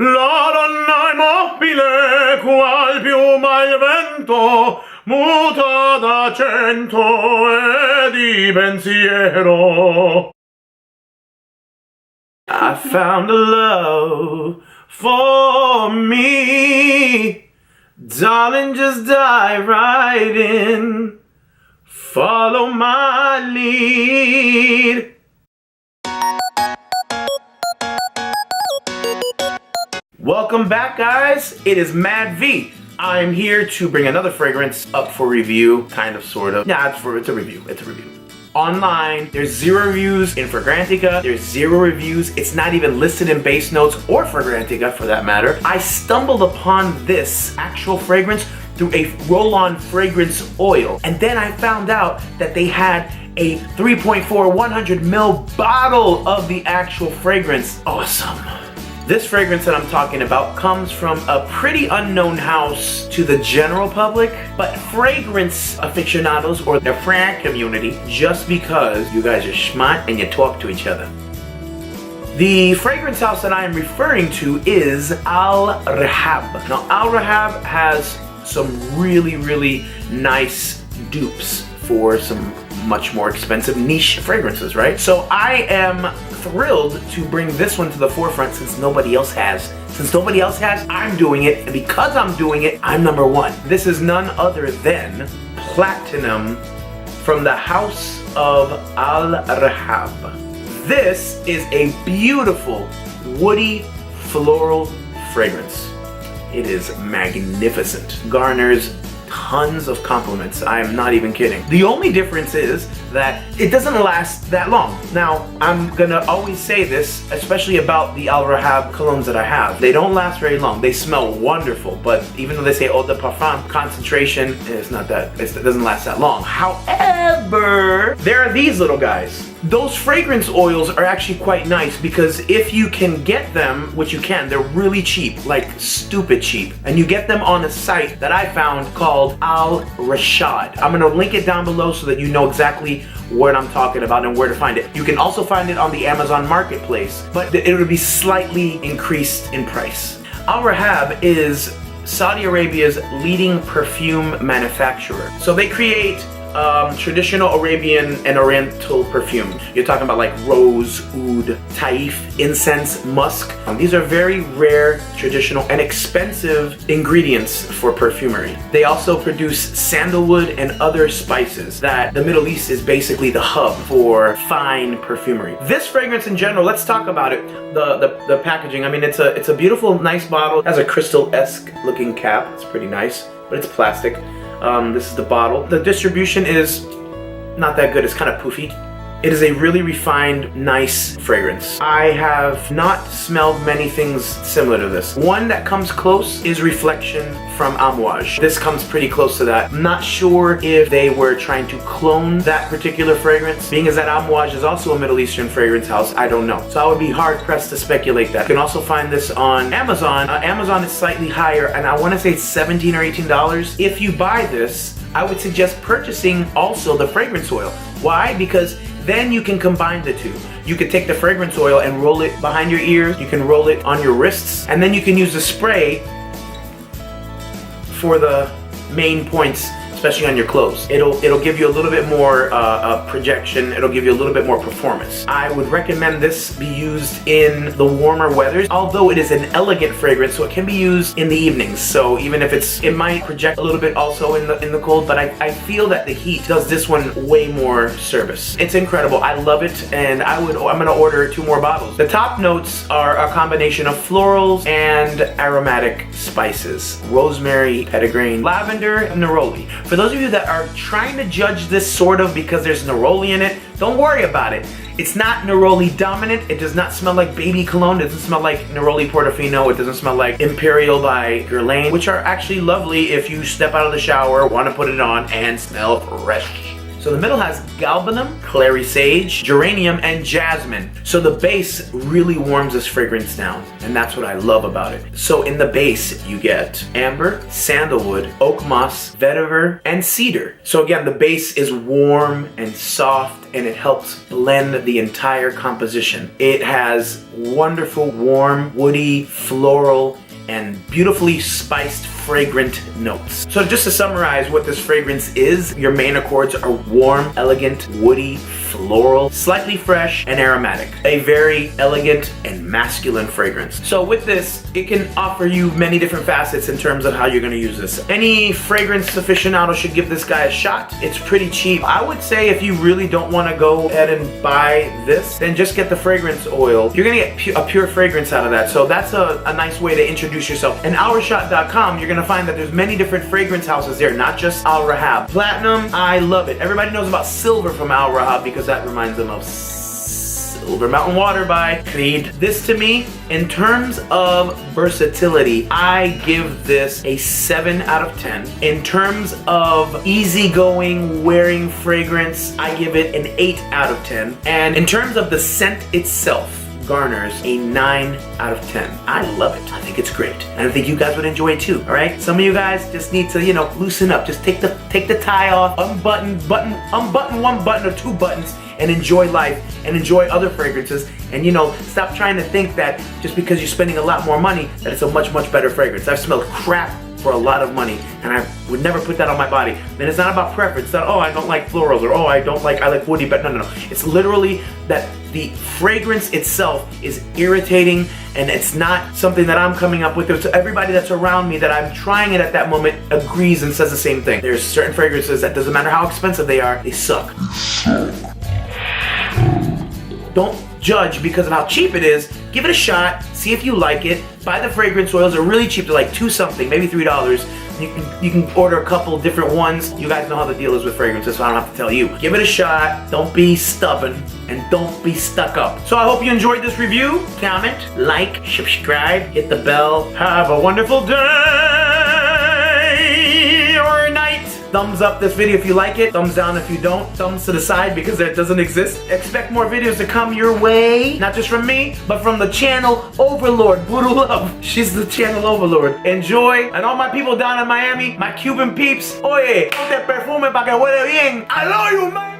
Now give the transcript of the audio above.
La donna è mobile, qual piuma il vento, muta d'accento e di pensiero. I found a love for me. Darling, just dive right in. Follow my lead. Welcome back, guys. It is Mad V. I'm here to bring another fragrance up for review, kind of, sort of. Yeah, it's a review. It's a review. Online, there's 0 reviews. In Fragrantica, there's 0 reviews. It's not even listed in base notes or Fragrantica for that matter. I stumbled upon this actual fragrance through a roll-on fragrance oil. And then I found out that they had a 3.4 100 ml bottle of the actual fragrance. Awesome. This fragrance that I'm talking about comes from a pretty unknown house to the general public, but fragrance aficionados or the frag community, just because you guys are smart and you talk to each other. The fragrance house that I am referring to is Al-rehab. Now, Al-rehab has some really nice dupes for some much more expensive niche fragrances, right? So I am thrilled to bring this one to the forefront since nobody else has. Since nobody else has, I'm doing it, and because I'm doing it, I'm #1. This is none other than Platinum from the house of Al-rehab. This is a beautiful woody floral fragrance. It is magnificent. Garners tons of compliments. I am not even kidding. The only difference is that it doesn't last that long. Now, I'm gonna always say this, especially about the Al-rehab colognes that I have. They don't last very long. They smell wonderful, but even though they say eau de parfum, concentration, it's not that, it doesn't last that long. However, there are these little guys. Those fragrance oils are actually quite nice because if you can get them, which you can, they're really cheap, like stupid cheap. And you get them on a site that I found called Al-rehab. I'm gonna link it down below so that you know exactly what I'm talking about and where to find it. You can also find it on the Amazon Marketplace, but it will be slightly increased in price. Al-rehab is Saudi Arabia's leading perfume manufacturer. So they create traditional Arabian and Oriental perfume. You're talking about like rose, oud, taif, incense, musk. These are very rare, traditional, and expensive ingredients for perfumery. They also produce sandalwood and other spices that the Middle East is basically the hub for fine perfumery. This fragrance in general, let's talk about it. The packaging, I mean, it's a beautiful, nice bottle. It has a crystal-esque looking cap. It's pretty nice, but it's plastic. This is the bottle. The distribution is not that good. It's kind of poofy. It is a really refined, nice fragrance. I have not smelled many things similar to this. One that comes close is Reflection from Amouage. This comes pretty close to that. I'm not sure if they were trying to clone that particular fragrance. Being as that Amouage is also a Middle Eastern fragrance house, I don't know. So I would be hard pressed to speculate that. You can also find this on Amazon. Amazon is slightly higher, and I want to say it's $17 or $18. If you buy this, I would suggest purchasing also the fragrance oil. Why? Because then you can combine the two. You could take the fragrance oil and roll it behind your ears. You can roll it on your wrists. And then you can use the spray for the main points, especially on your clothes. It'll give you a little bit more projection. It'll give you a little bit more performance. I would recommend this be used in the warmer weathers, although it is an elegant fragrance, so it can be used in the evenings. So even if it might project a little bit also in the cold, but I feel that the heat does this one way more service. It's incredible. I love it, and I'm gonna order 2 more bottles. The top notes are a combination of florals and aromatic spices: rosemary, petitgrain, lavender, and neroli. For those of you that are trying to judge this sort of because there's neroli in it, don't worry about it. It's not neroli dominant. It does not smell like baby cologne. It doesn't smell like neroli Portofino. It doesn't smell like Imperial by Guerlain, which are actually lovely if you step out of the shower, want to put it on, and smell fresh. So the middle has galbanum, clary sage, geranium, and jasmine. So the base really warms this fragrance down, and that's what I love about it. So in the base, you get amber, sandalwood, oak moss, vetiver, and cedar. So again, the base is warm and soft, and it helps blend the entire composition. It has wonderful, warm, woody, floral, and beautifully spiced, fragrant notes. So just to summarize what this fragrance is, your main accords are warm, elegant, woody, floral, slightly fresh, and aromatic. A very elegant and masculine fragrance. So with this, it can offer you many different facets in terms of how you're gonna use this. Any fragrance aficionado should give this guy a shot. It's pretty cheap. I would say if you really don't wanna go ahead and buy this, then just get the fragrance oil. You're gonna get a pure fragrance out of that. So that's a nice way to introduce yourself. And OurShot.com, you're gonna find that there's many different fragrance houses there, not just Al-Rehab. Platinum, I love it. Everybody knows about silver from Al-Rehab because that reminds them of Silver Mountain Water by Creed. This to me, in terms of versatility, I give this a 7 out of 10. In terms of easygoing wearing fragrance, I give it an 8 out of 10. And in terms of the scent itself, garners a 9 out of 10. I love it. I think it's great. And I think you guys would enjoy it too, all right? Some of you guys just need to, you know, loosen up. Just take the tie off, unbutton one button or 2 buttons, and enjoy life and enjoy other fragrances. And you know, stop trying to think that just because you're spending a lot more money that it's a much, much better fragrance. I've smelled crap for a lot of money, and I would never put that on my body. And it's not about preference. It's not, oh, I don't like florals, or oh, I like woody, but no. It's literally that the fragrance itself is irritating, and it's not something that I'm coming up with. It's everybody that's around me that I'm trying it at that moment agrees and says the same thing. There's certain fragrances that doesn't matter how expensive they are, they suck. Don't judge because of how cheap it is. Give it a shot, see if you like it. Buy the fragrance oils, they're really cheap. They're like $2 something, maybe $3. You can order a couple different ones. You guys know how the deal is with fragrances, so I don't have to tell you. Give it a shot, don't be stubborn, and don't be stuck up. So I hope you enjoyed this review. Comment, like, subscribe, hit the bell. Have a wonderful day or night. Thumbs up this video if you like it. Thumbs down if you don't. Thumbs to the side because that doesn't exist. Expect more videos to come your way. Not just from me, but from the channel overlord, BOODULUV. She's the channel overlord. Enjoy. And all my people down in Miami, my Cuban peeps. Oye, ponte perfume pa' que huele bien. I love you, man.